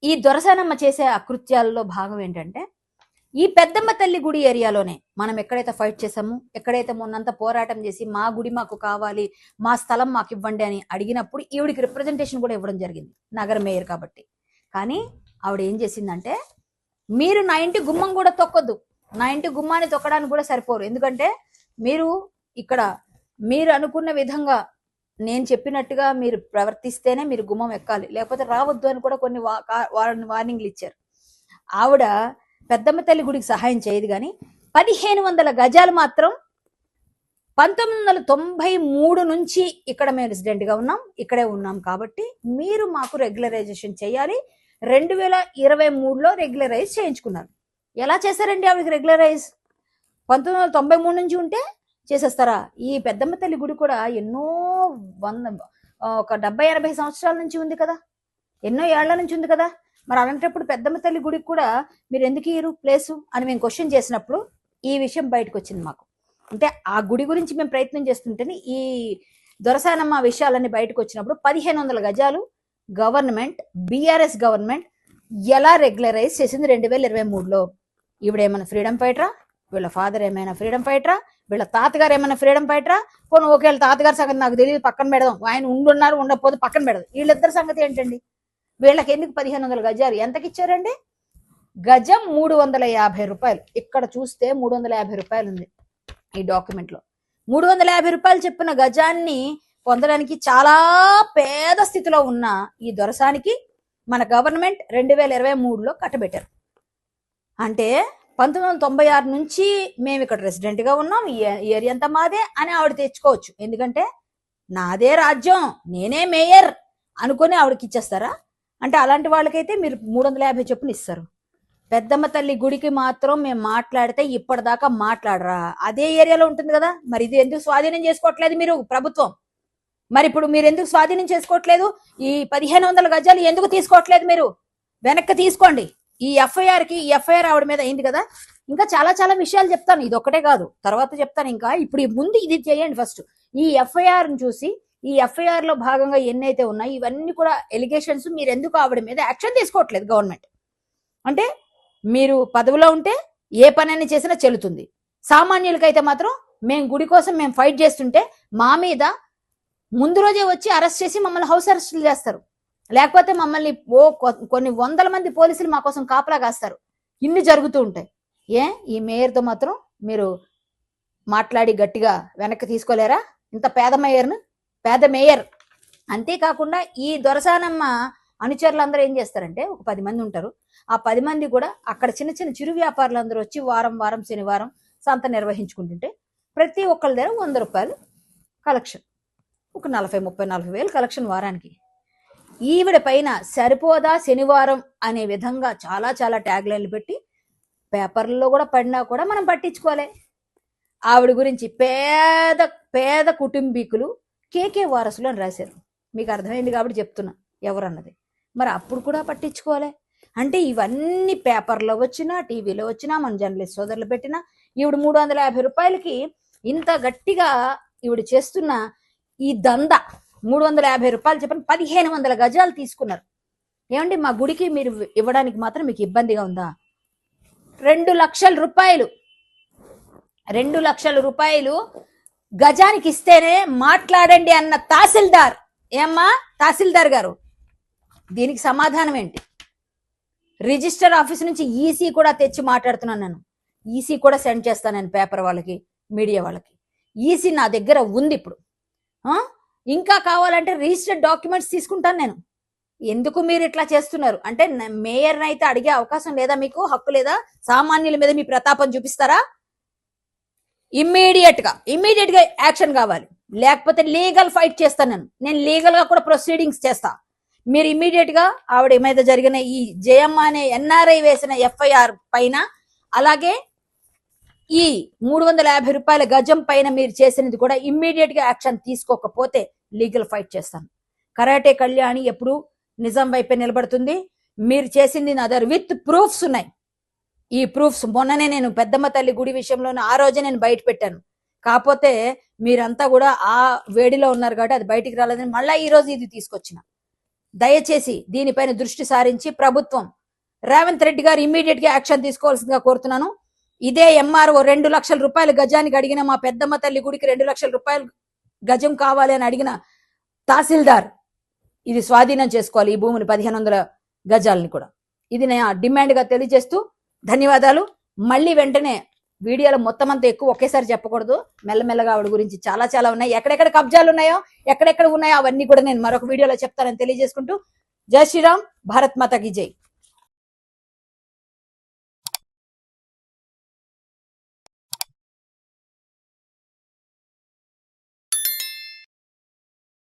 ఈ దొరసానమ్మ చేసే అకృత్యాల్లో భాగం ఏంటంటే, ఈ పెద్దమ్మ తల్లి గుడి ఏరియాలోనే మనం ఎక్కడైతే ఫైట్ చేసామో, ఎక్కడైతే మొన్నంతా పోరాటం చేసి మా గుడి మాకు కావాలి, మా స్థలం మాకు ఇవ్వండి అని అడిగినప్పుడు ఈవిడికి రిప్రజెంటేషన్ కూడా ఇవ్వడం జరిగింది, నగర మేయర్ కాబట్టి. కానీ ఆవిడ ఏం చేసిందంటే, మీరు నా ఇంటి గుమ్మం కూడా తొక్కొద్దు, నా ఇంటి గుమ్మాన్ని తొక్కడానికి కూడా సరిపోరు, ఎందుకంటే మీరు ఇక్కడ మీరు అనుకున్న విధంగా నేను చెప్పినట్టుగా మీరు ప్రవర్తిస్తేనే మీరు గుమ్మం ఎక్కాలి, లేకపోతే రావద్దు అని కూడా కొన్ని వార్నింగ్లు ఇచ్చారు. ఆవిడ పెద్దమ్మ తల్లి గుడికి సహాయం చేయదు, కానీ 1500 గజాలు మాత్రం 1993 నుంచి ఇక్కడ మేము రెసిడెంట్గా ఉన్నాం, ఇక్కడే ఉన్నాం కాబట్టి మీరు మాకు రెగ్యులరైజేషన్ చేయాలి. 2023లో రెగ్యులరైజ్ చేయించుకున్నారు. ఎలా చేశారండి ఆవిడకి రెగ్యులరైజ్? 1993 నుంచి ఉంటే చేసేస్తారా? ఈ పెద్దమ్మ తల్లి గుడి కూడా ఎన్నో ఒక 70-80 సంవత్సరాల నుంచి ఉంది కదా, ఎన్నో ఏళ్ల నుంచి ఉంది కదా. మరి అలాంటప్పుడు పెద్దమ్మ తల్లి గుడికి కూడా మీరు ఎందుకు ఇయ్యరు ప్లేసు అని మేము క్వశ్చన్ చేసినప్పుడు ఈ విషయం బయటకు వచ్చింది మాకు. అంటే ఆ గుడి గురించి మేము ప్రయత్నం చేస్తుంటేనే ఈ దొరసానమ్మ విషయాలన్నీ బయటకు వచ్చినప్పుడు 1500 గజాలు గవర్నమెంట్, బీఆర్ఎస్ గవర్నమెంట్ ఎలా రెగ్యులరైజ్ చేసింది 2023లో. ఈవిడేమైనా ఫ్రీడమ్ ఫైటరా? వీళ్ళ ఫాదర్ ఏమైనా ఫ్రీడమ్ ఫైటరా? వీళ్ళ తాతగారు ఏమైనా ఫ్రీడమ్ ఫైటరా? పోను ఒకవేళ తాతగారి సంగతి నాకు తెలియదు, పక్కన పెడదాం, ఆయన ఉండున్నారు ఉండకపోతే పక్కన పెడదాం, వీళ్ళిద్దరి సంగతి ఏంటండి? వీళ్ళకి ఎందుకు 1500 గజాలు ఎంతకి ఇచ్చారండి? గజం 350 రూపాయలు. ఇక్కడ చూస్తే 350 రూపాయలు ఉంది ఈ డాక్యుమెంట్ లో. 350 రూపాయలు చెప్పిన గజాన్ని పొందడానికి చాలా పేద స్థితిలో ఉన్న ఈ దొరసానికి మన గవర్నమెంట్ 2023లో కట్టబెట్టారు. అంటే 1996 నుంచి మేము ఇక్కడ రెసిడెంట్ గా ఉన్నాం, ఈ ఏరియా అంతా మాదే అని ఆవిడ తెచ్చుకోవచ్చు, ఎందుకంటే నాదే రాజ్యం, నేనే మేయర్ అనుకుని ఆవిడకి ఇచ్చేస్తారా? అంటే అలాంటి వాళ్ళకైతే మీరు 350 చొప్పున ఇస్తారు. పెద్దమ్మ తల్లి గుడికి మాత్రం మేము మాట్లాడితే ఇప్పటిదాకా మాట్లాడరా? అదే ఏరియాలో ఉంటుంది కదా, మరి ఇది ఎందుకు స్వాధీనం చేసుకోవట్లేదు మీరు ప్రభుత్వం? మరి ఇప్పుడు మీరు ఎందుకు స్వాధీనం చేసుకోవట్లేదు? ఈ 1500 గజాలు ఎందుకు తీసుకోవట్లేదు? మీరు వెనక్కి తీసుకోండి. ఈ ఎఫ్ఐఆర్ ఆవిడ మీద అయింది కదా. ఇంకా చాలా చాలా విషయాలు చెప్తాను, ఇది ఒకటే కాదు, తర్వాత చెప్తాను. ఇంకా ఇప్పుడు ముందు ఇది చేయండి ఫస్ట్. ఈ ఎఫ్ఐఆర్ చూసి ఈ ఎఫ్ఐఆర్ లో భాగంగా ఎన్నైతే ఉన్నాయి ఇవన్నీ కూడా ఎలిగేషన్స్, మీరు ఎందుకు ఆవిడ మీద యాక్షన్ తీసుకోవట్లేదు గవర్నమెంట్? అంటే మీరు పదవిలో ఉంటే ఏ పనైనా చేసినా చెల్లుతుంది, సామాన్యులకైతే మాత్రం మేము గుడి కోసం మేము ఫైట్ చేస్తుంటే మా మీద ముందు రోజే వచ్చి అరెస్ట్ చేసి మమ్మల్ని హౌస్ అరెస్టులు చేస్తారు, లేకపోతే మమ్మల్ని కొన్ని వందల మంది పోలీసులు మా కోసం కాపలా కాస్తారు. ఇన్ని జరుగుతూ ఉంటాయి. ఈ మేయర్తో మాత్రం మీరు మాట్లాడి గట్టిగా వెనక్కి తీసుకోలేరా? ఇంత పేద మేయర్. అంతేకాకుండా ఈ దొరసానమ్మ అనుచరులందరూ ఏం చేస్తారంటే, ఒక 10 మంది ఉంటారు. ఆ 10 మంది కూడా అక్కడ చిన్న చిన్న చిరు వ్యాపారులందరూ వచ్చి వారం శనివారం సంత నిర్వహించుకుంటుంటే ప్రతి ఒక్కరి దగ్గర 100 రూపాయలు కలెక్షన్, ఒక 40 వేలు కలెక్షన్ వారానికి. ఈవిడ పైన సరిపోదా శనివారం అనే విధంగా చాలా చాలా ట్యాగ్ లైన్లు పెట్టి పేపర్లలో కూడా పడినా కూడా మనం పట్టించుకోలే. ఆవిడ గురించి పేద కుటుంబీకులు కేకే వారసులు అని రాశారు. మీకు అర్థమైంది కాబట్టి చెప్తున్నా ఎవరన్నది. మరి అప్పుడు కూడా పట్టించుకోలే. అంటే ఇవన్నీ పేపర్లో వచ్చినా, టీవీలో వచ్చినా, మన జర్నలిస్ట్ సోదరులు పెట్టినా, ఈవిడ 350 రూపాయలకి ఇంత గట్టిగా ఈవిడ చేస్తున్న ఈ దంద 350 రూపాయలు చెప్పని 1500 గజాలు తీసుకున్నారు. ఏమండి మా గుడికి మీరు ఇవ్వడానికి మాత్రం మీకు ఇబ్బందిగా ఉందా? 2 లక్షల రూపాయలు 2 లక్షల రూపాయలు గజానికి ఇస్తేనే మాట్లాడండి అన్న తహసీల్దార్. ఏమ్మా తహసీల్దార్ గారు, దీనికి సమాధానం ఏంటి? రిజిస్టర్ ఆఫీస్ నుంచి ఈసీ కూడా తెచ్చి మాట్లాడుతున్నాను నేను. ఈసీ కూడా సెండ్ చేస్తాను నేను పేపర్ వాళ్ళకి, మీడియా వాళ్ళకి. ఈసీ నా దగ్గర ఉంది ఇప్పుడు. ఇంకా కావాలంటే రిజిస్టర్డ్ డాక్యుమెంట్స్ తీసుకుంటాను నేను. ఎందుకు మీరు ఇట్లా చేస్తున్నారు అంటే, మేయర్ని అయితే అడిగే అవకాశం లేదా మీకు? హక్కు లేదా? సామాన్యుల మీద మీ ప్రతాపం చూపిస్తారా? ఇమ్మీడియట్ గా యాక్షన్ కావాలి, లేకపోతే లీగల్ ఫైట్ చేస్తాను నేను లీగల్ గా కూడా ప్రొసీడింగ్స్ చేస్తా. మీరు ఇమ్మీడియట్ గా ఆవిడ మీద జరిగిన ఈ జయమ్మ అనే ఎన్ఆర్ఐ వేసిన ఎఫ్ఐఆర్ పైన, అలాగే ఈ 350 రూపాయల గజం పైన మీరు చేసినది కూడా ఇమ్మీడియట్ గా యాక్షన్ తీసుకోకపోతే లీగల్ ఫైట్ చేస్తాను. కరాటే కళ్యాణి ఎప్పుడు నిజం వైపే నిలబడుతుంది. మీరు చేసింది నా దగ్గర విత్ ప్రూఫ్స్ ఉన్నాయి. ఈ ప్రూఫ్స్ మొన్ననే నేను పెద్దమ్మ తల్లి గుడి విషయంలో ఆ రోజే నేను బయట పెట్టాను. కాకపోతే మీరంతా కూడా ఆ వేడిలో ఉన్నారు కాబట్టి అది బయటికి రాలేదని మళ్ళీ ఈ రోజు ఇది తీసుకొచ్చిన. దయచేసి దీనిపైన దృష్టి సారించి ప్రభుత్వం రేవంత్ రెడ్డి గారు ఇమ్మీడియట్ గా యాక్షన్ తీసుకోవాల్సిందిగా కోరుతున్నాను. ఇదే ఎంఆర్ఓ 2 లక్షల రూపాయలు గజానికి అడిగిన, మా పెద్దమ్మ తల్లి గుడికి 2 లక్షల రూపాయలు గజం కావాలి అని అడిగిన తహసీల్దార్ ఇది స్వాధీనం చేసుకోవాలి, ఈ భూమిని 1500 గజాలని కూడా. ఇది నేను డిమాండ్ గా తెలియజేస్తూ ధన్యవాదాలు. మళ్ళీ వెంటనే వీడియోలో మొత్తం అంతా ఎక్కువ ఒకేసారి చెప్పకూడదు, మెల్లమెల్లగా ఆవిడ గురించి చాలా చాలా ఉన్నాయి. ఎక్కడెక్కడ కబ్జాలు ఉన్నాయో, ఎక్కడెక్కడ ఉన్నాయో అవన్నీ కూడా నేను మరొక వీడియోలో చెప్తానని తెలియజేసుకుంటూ, జై శ్రీరామ్, భారత్ మాతాకి జై.